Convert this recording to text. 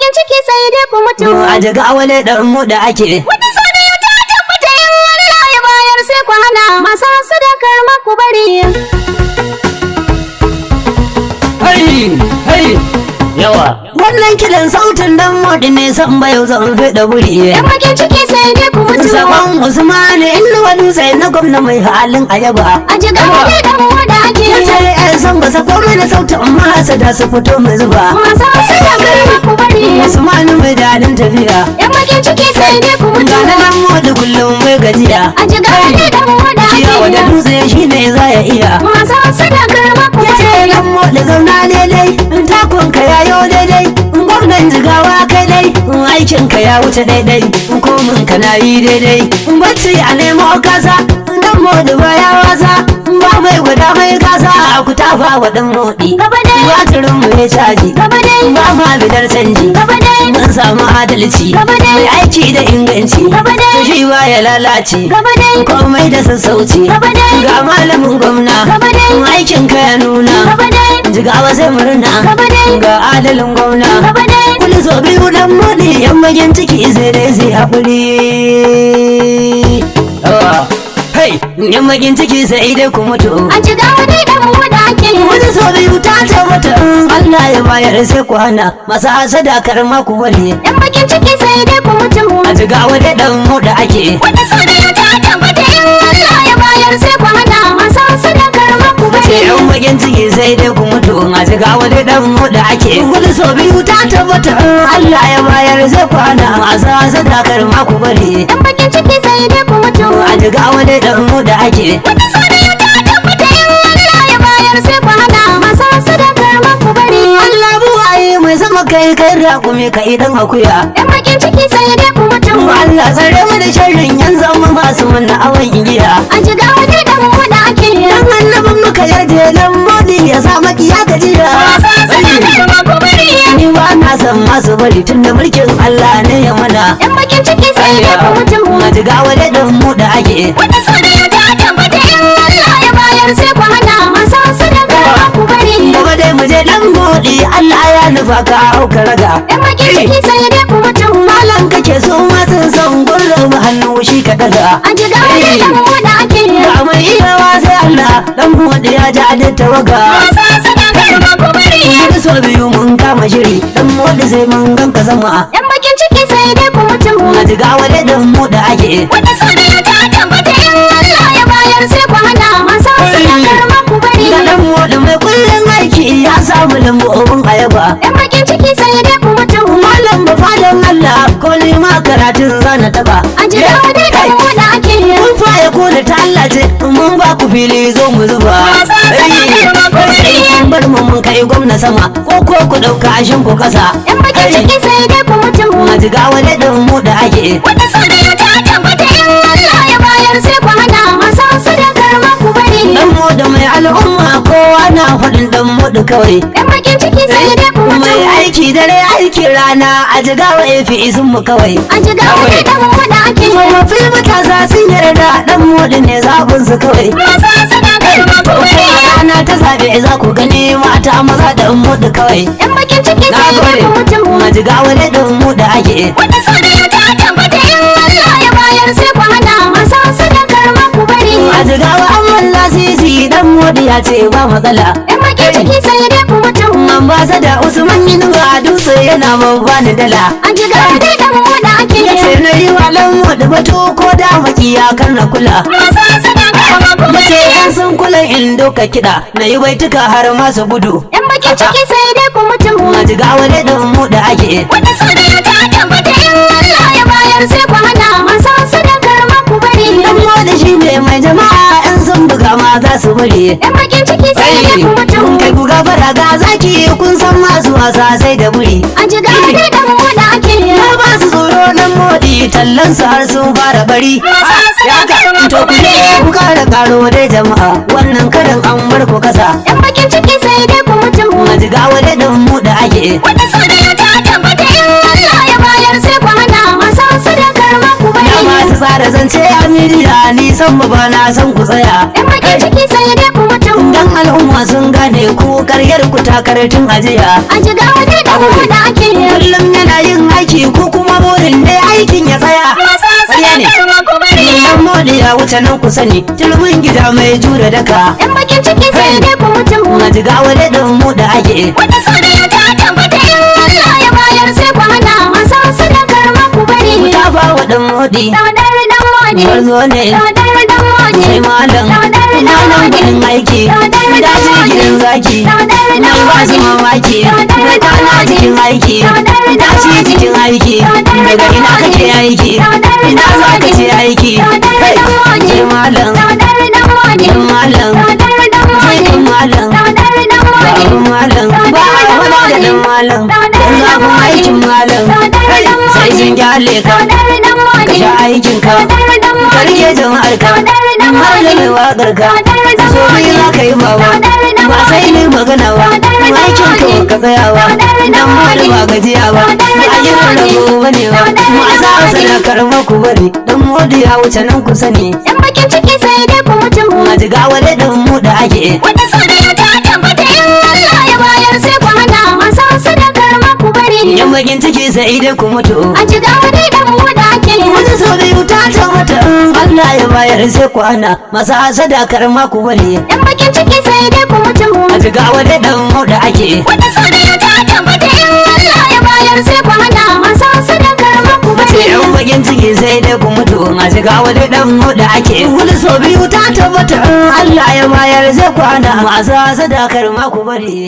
bakin ciki sai dai ku mutu. A jiga wani dan mu da ake. Wata sodiya ta tabbata in Allah ya bayar sai ku hana. Masu sadakar ma ku bari. Hai yawa wannan kidan sautin dan modi ne san bayo zan fada buri. Yan bakin ciki sai dai ku mutu. Sabon Usman inda wani sai na gwamna mai halin ayaba. A jiga wani dan mu da ake. Sai ai san ba sa komai da sautin amma sada su fito mai zuba. Masu sadakar ma ku bari. Usman mai dadin tafiya. Yan bakin ciki sai dai ku mutu. Ga nan modi kullum mai gajiya. A jiga wani dan mu da ake. Ciyawa da dutse shine za ya iya. Masu sadakar ma ku bari. Dan modi zauna daidai takon ka yayo daidai. Gwamnan jigawa kai dai aikin ka ya wuce daidai. Komin ka na yi daidai. Bacci a nemo kasa dan modi baya wasa. Ba mai guda mai kasa ku tafa wa dan modi. Gaba dai. Batirin mu ya caji. Gaba dai. Ba ma bidar canji. Gaba dai. Mun samu adalci. Gaba dai. Mai aiki da inganci. Gaba dai. Shi ba ya lalace. Gaba dai. Komai da sassauci. Gaba dai. Ga malamin gwamna. Gaba dai. Aikin ka ya nuna. Gaba dai. Jigawa sai murna. Gaba dai. Ga adalin gwamna. Gaba dai. Kuli so biyu dan mudi yan magin ciki sai dai sai haƙuri. Hey, yan magin ciki sai dai ku mutu. A jiga wani dan mu da ake. Wani so biyu ta tabbata Allah ya bayar sai ku hana masu hasada karma ku bari. Yan bakin ciki sai dai ku mutu. A jigawa da dan mu da ake. Wata sodiya ta tabbata in Allah ya bayar sai ku hana. Masu sadakar ma ku bari. Ce yan magin ciki sai dai ku mutu. A jigawa da dan mu da ake. Wani so biyu ta tabbata Allah ya bayar sai ku hana masu hasada karma ku bari. Yan bakin ciki sai dai ku mutu. A jigawa da dan mu da ake. Wata sodiya ta tabbata in Allah ya bayar sai ku hana. Masu sadakar ma ku bari. Allah buwaye mai sama kai kai rakumi kai dan akuya. Yan bakin ciki sai dai ku mutu. Allah tsare mu da sharrin yan zama masu wannan awan igiya. A jiga wani dan mu da ake. Dan annabin muka yarje dan modi ya sa makiya gajiya. Masu sadakar ma ku bari. Ni ba na san masu bari tunda mulkin Allah ne ya mana. Yan bakin ciki sai dai ku mutu. Ma jigawa da dan mu da ake. Wata sodiya ta tabbata in Allah ya bayar sai ku hana. Masu sadakar ma ku bari. Gaba dai mu je dan modi Allah ya nufa ka auka raga. Yan bakin ciki sai dai ku mutu. Malam kake so ma sun san gurin hannu shi ka daga. A jiga wani dan mu da ake. Ba mai iyawa sai Allah dan modi ya ja da tawaga. Masu sadakar ma ku bari. Wani so biyu mun kama shiri dan modi sai mun ganka zama. Yan bakin ciki sai dai ku mutu. Na jigawa da dan mu da ake. Wata sodiya ta tabbata in Allah ya bayar sai ku hana. Masu sadakar ma ku bari. Ga dan modi mai kullun aiki ya samu lambobin ayaba. Yan bakin ciki sai dai ku mutu. Malam ba fadan Allah ko ni ma karatun zana taba. A jiga wani dan mu da ake. Mun faye ko da ta Allah ce mun ba ku fili zo mu zuba. Masu sadakar ma ku bari. Kun bar mu mun kai gwamna sama ko ku dauka ashin ku kasa. Yan bakin ciki sai dai ku mutu. Na jigawa da dan mu da ake. Wata sodiya ta tabbata in Allah ya bayar sai ku hana. Masu sadakar ma ku bari. Dan mu da mai al'umma kowa na faɗin dan mu da kawai. Yan bakin ciki sai dai ku mutu. Mai aiki dare aiki rana a jigawa ya fi izin mu kawai. A jiga wani dan mu da ake. Mafi matasa sun yarda dan modi ne zaɓin su kawai. Masu sadakar ma ku bari. Rana ta zaɓe za ku gani mata maza da modi kawai. Yan bakin ciki Na sai dai ku mutu. gode, majigawa da dan mu da ake. Wata sodiya ta tabbata in Allah ya bayar sai ku hana. Masu sadakar ma ku bari. Majigawa an walla sisi dan modi ya ce ba matsala. Yan bakin ciki sai dai ku mutu. Ambasada Usman Inuwa dutse yana mabani dala. A jiga wani dan mu da ake. Ya ce na yi wa dan modi batu ko da makiya kan na kula. Masu sadakar ma ku Mace bari. yan sun kula in doka kiɗa na yi baituka har masu gudu. Yan bakin ciki sai dai ku mutu. Majigawa da dan mu da ake. Wata sodiya ta tabbata in Allah ya bayar sai ku hana. Masu sadakar ma ku bari. Dan modi shi ne mai jama'a yan sun buga ma za su bari. Yan bakin ciki sai dai ku mutu. Kai ku gafara ga zaki kun san masu wasa sai da buri. A jiga wani dan mu da ake. Na ba su tsoro dan modi tallan su har sun fara bari. To ku ne ku kara karo dai jama'a wannan karin an bar ku kasa. Yan bakin ciki sai dai ku mutu. Majigawa da dan mu da ake. Wata sodiya ta tabbata in Allah ya bayar sai ku hana. Masu sadakar ma ku bari. Na masu tsara zance a miliya ni san ba na san ku tsaya. Yan bakin ciki sai dai ku mutu. Dan al'umma sun gane ku karyar ku ta karatun ajiya. A jiga wani dan mu da ake. Kullum yana ya wuce nan ku sani turmin gida mai jure daka yan bakin ciki sai dai ku mutu na jigawa da dan mu da ake wata soyayya ta tabbata in Allah ya bayar sai ku hana masa sadakar ma ku bari mu ta ba wa dan modi dadar dan modi barzo ne dadar dan modi sai malam malam gidan aiki daji gidan zaki nan ba su mamaki mai kwana cikin aiki tashi cikin aiki daga ina kake aiki ina za ka ce aiki kai sai malam malam sai malam malam ba a wala da dan malam dan zafin aikin malam sai sun gyale ka ka sha aikin ka ka rike jama'ar ka malamin waƙar ka so biyu za ka yi bawa ba sai ni magana ba aikin ka ka tsayawa dan mali ba gajiya ba ba yi rago bane ba masa sadakar maku bari dan modi ya wuce nan ku sani yan bakin ciki sai dai ku mutu na jigawa da dan mu da ake wata soyayya ta tabbata in Allah ya bayar sai ku hana masa sadakar ma ku bari yan bakin ciki sai dai ku mutu a jigawa dai dan mu da ake wata soyayya ta tabbata in Allah ya bayar sai ku hana masa sadakar maku bari yan bakin ciki sai dai ku mutu a jigawa da dan mu da ake wata soyayya ta tabbata in Allah ya bayar sai ku hana masa sadakar ma ku Mace bari yan bakin ciki sai dai ku mutu a jigawa da dan mu da ake wani so biyu ta tabbata in Allah ya bayar sai ku hana masa sadakar maku bari